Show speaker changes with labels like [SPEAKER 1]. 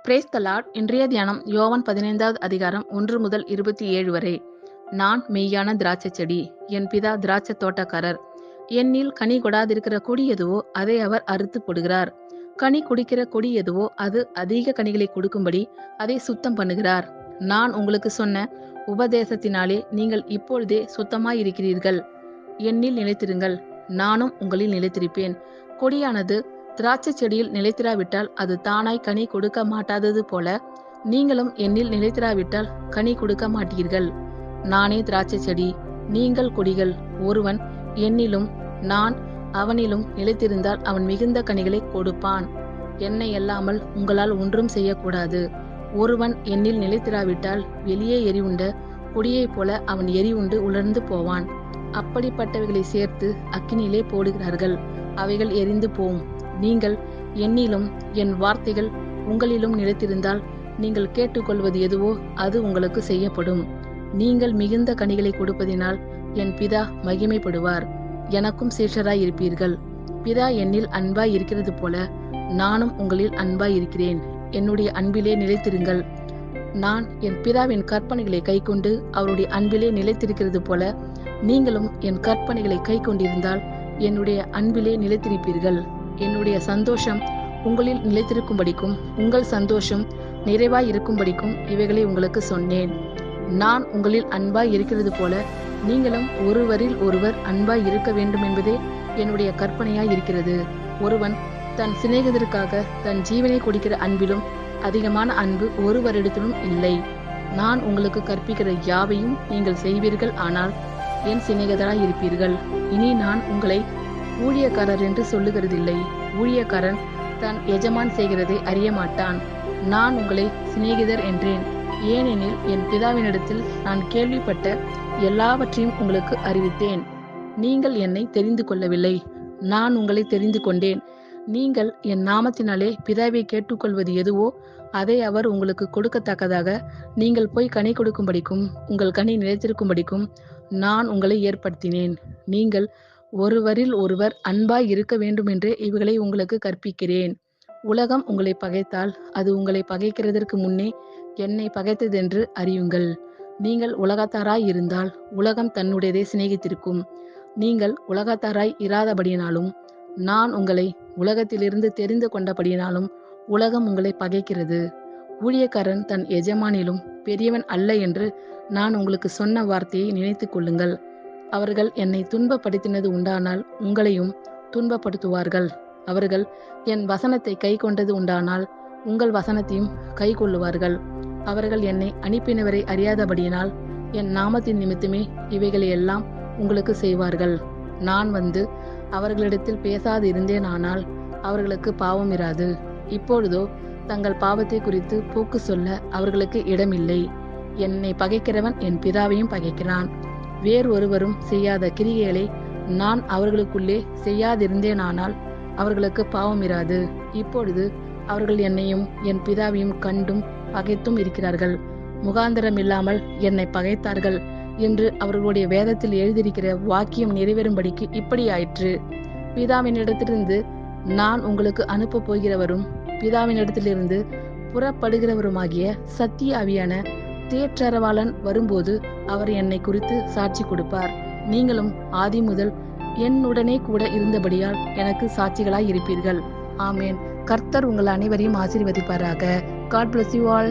[SPEAKER 1] Brace த Lord. இன்றைய தியானம் யோவான் 15வது அதிகாரம் 1 முதல் 27 வரை. நான் மெய்யான திராட்சை செடி, என் பிதா திராட்சை தோட்டக்காரர். என்னில் கனி கொடாதிருக்கிற கொடி எதுவோ அதை அவர் அறுத்து போடுகிறார். கனி குடிக்கிற கொடி எதுவோ அது அதிக கனிகளை கொடுக்கும்படி அதை சுத்தம் பண்ணுகிறார். நான் உங்களுக்கு சொன்ன உபதேசத்தினாலே நீங்கள் இப்பொழுதே சுத்தமாயிருக்கிறீர்கள். என்னில் நிலைத்திருங்கள், நானும் உங்களில் நிலைத்திருப்பேன். கொடியானது திராட்சை செடியில் நிலைத்திராவிட்டால் அது தானாய் கனி கொடுக்க மாட்டாதது போல நீங்களும் என்னில் நிலைத்திராவிட்டால் கனி கொடுக்க மாட்டீர்கள். நானே திராட்சை செடி, நீங்கள் கொடிகள். ஒருவன் என்னிலும் நான் அவனிலும் நிலைத்திருந்தால் அவன் மிகுந்த கனிகளை கொடுப்பான். என்னை அல்லாமல் உங்களால் ஒன்றும் செய்யக்கூடாது. ஒருவன் என்னில் நிலைத்திராவிட்டால் வெளியே எரிவுண்ட கொடியைப் போல அவன் எரிவுண்டு உலர்ந்து போவான். அப்படிப்பட்டவைகளை சேர்த்து அக்கினியிலே போடுகிறார்கள், அவைகள் எரிந்து போம். நீங்கள் என்னிலும் என் வார்த்தைகள் உங்களிலும் நிலைத்திருந்தால் நீங்கள் கேட்டுக்கொள்வது எதுவோ அது உங்களுக்கு செய்யப்படும். நீங்கள் மிகுந்த கனிகளை கொடுப்பதினால் என் பிதா மகிமைப்படுவார். எனக்கும் சீஷராய் இருப்பீர்கள். பிதா என்னில் அன்பாய் இருக்கிறது போல நானும் உங்களில் அன்பாய் இருக்கிறேன். என்னுடைய அன்பிலே நிலைத்திருங்கள். நான் என் பிதாவின் கற்பனைகளை கைக்கொண்டு அவருடைய அன்பிலே நிலைத்திருக்கிறது போல நீங்களும் என் கற்பனைகளை கைக்கொண்டிருந்தால் என்னுடைய அன்பிலே நிலைத்திருப்பீர்கள். என்னுடைய சந்தோஷம் உங்களில் நிலைத்திருக்கும்படிக்கும் உங்கள் சந்தோஷம் நிறைவாய் இருக்கும்படிக்கும் இவைகளை உங்களுக்கு சொன்னேன். நான் உங்களில் அன்பாய் இருக்கிறது போல நீங்களும் ஒருவரில் ஒருவர் அன்பாய் இருக்க வேண்டும் என்பதே என்னுடைய கற்பனையாய் இருக்கிறது. ஒருவன் தன் சிநேகிதருக்காக தன் ஜீவனை கொடுக்கிற அன்பிலும் அதிகமான அன்பு ஒருவரிடத்திலும் இல்லை. நான் உங்களுக்கு கற்பிக்கிற யாவையும் நீங்கள் செய்வீர்கள், ஆனால் என் சிநேகிதராய் இருப்பீர்கள். இனி நான் உங்களை ஊழியக்காரர் என்று சொல்லுகிறதில்லை. ஊழியக்காரன் தன் எஜமான் செய்கிறதை அறிய மாட்டான். நான் உங்களை சிநேகிதர் என்றேன், ஏனெனில் என் பிதாவினிடத்தில் நான் கேள்விப்பட்ட எல்லாவற்றையும் உங்களுக்கு அறிவித்தேன். நீங்கள் என்னை தெரிந்து கொள்ளவில்லை, நான் உங்களை தெரிந்து கொண்டேன். நீங்கள் என் நாமத்தினாலே பிதாவை கேட்டுக்கொள்வது எதுவோ அதை அவர் உங்களுக்கு கொடுக்கத்தக்கதாக நீங்கள் போய் கனி கொடுக்கும்படிக்கும் உங்கள் கனி நிலைத்திருக்கும்படிக்கும் நான் உங்களை ஏற்படுத்தினேன். நீங்கள் ஒருவரில் ஒருவர் அன்பாய் இருக்க வேண்டுமென்றே இவைகளை உங்களுக்கு கற்பிக்கிறேன். உலகம் உங்களை பகைத்தால் அது உங்களை பகைக்கிறதற்கு முன்னே என்னை பகைத்ததென்று அறியுங்கள். நீங்கள் உலகத்தாராய் இருந்தால் உலகம் தன்னுடையதை சிநேகித்திருக்கும். நீங்கள் உலகத்தாராய் இராதபடியினாலும் நான் உங்களை உலகத்திலிருந்து தெரிந்து கொண்டபடியினாலும் உலகம் உங்களை பகைக்கிறது. ஊழியக்காரன் தன் எஜமானிலும் பெரியவன் அல்ல என்று நான் உங்களுக்கு சொன்ன வார்த்தையை நினைத்து கொள்ளுங்கள். அவர்கள் என்னை துன்பப்படுத்தினது உண்டானால் உங்களையும் துன்பப்படுத்துவார்கள். அவர்கள் என் வசனத்தை கை கொண்டது உண்டானால் உங்கள் வசனத்தையும் கை கொள்ளுவார்கள். அவர்கள் என்னை அனுப்பினவரை அறியாதபடியினால் என் நாமத்தின் நிமித்தமே இவைகளை எல்லாம் உங்களுக்கு செய்வார்கள். நான் வந்து அவர்களிடத்தில் பேசாது இருந்தேனானால் அவர்களுக்கு பாவம் இராது. இப்பொழுதோ தங்கள் பாவத்தை குறித்து போக்கு சொல்ல அவர்களுக்கு இடமில்லை. என்னை பகைக்கிறவன் என் பிதாவையும் பகைக்கிறான். வேறு ஒருவரும் செய்யாத கிரியைகளை நான் அவர்களுக்குள்ளே செய்யாதிருந்தேனானால் அவர்களுக்கு பாவம் இராது. இப்பொழுது அவர்கள் என்னையும் என் பிதாவையும் கண்டும் பகைத்தும் இருக்கிறார்கள். முகாந்திரம் இல்லாமல் என்னை பகைத்தார்கள் என்று அவர்களுடைய வேதத்தில் எழுதியிருக்கிற வாக்கியம் நிறைவேறும்படிக்கு இப்படி ஆயிற்று. பிதாவினிடத்திலிருந்து நான் உங்களுக்கு அனுப்ப போகிறவரும் பிதாவினிடத்திலிருந்து புறப்படுகிறவருமாகிய சத்திய ஆவியான தேற்றரவாளன் வரும்போது அவர் என்னை குறித்து சாட்சி கொடுப்பார். நீங்களும் ஆதி முதல் என்னுடனே கூட இருந்தபடியால் எனக்கு சாட்சிகளாய் இருப்பீர்கள். ஆமேன். கர்த்தர் உங்கள் அனைவரையும் ஆசீர்வதிப்பாராக. God bless you all.